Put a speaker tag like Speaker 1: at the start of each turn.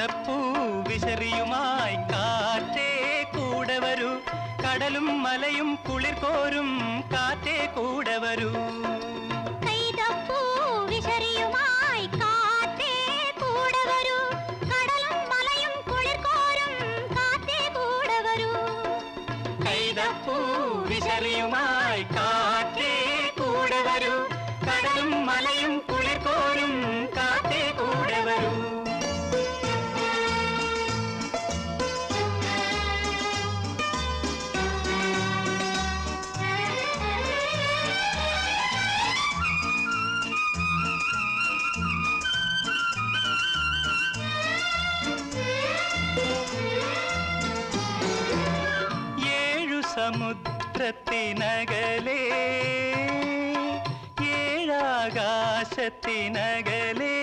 Speaker 1: കൈതപ്പൂ വിശറിയുമായി കാറ്റേ കൂടെ വരൂ കടലും മലയും കുളിർ കോരും കാറ്റേ കൂടെ വരൂ
Speaker 2: കൈതപ്പൂ വിശറിയുമായി കാറ്റേ കൂടെ വരൂ കടലും മലയും കുളിർ കോരും കാറ്റേ കൂടെ വരൂ
Speaker 1: കൈതപ്പൂ വിശറിയുമായി കാറ്റേ കൂടെ വരൂ കടലും മലയും കുളിർ കോരും കാറ്റേ കൂടെ വരൂ സമുദ്രത്തിനകലേ ഏഴാകാശത്തിനകലേ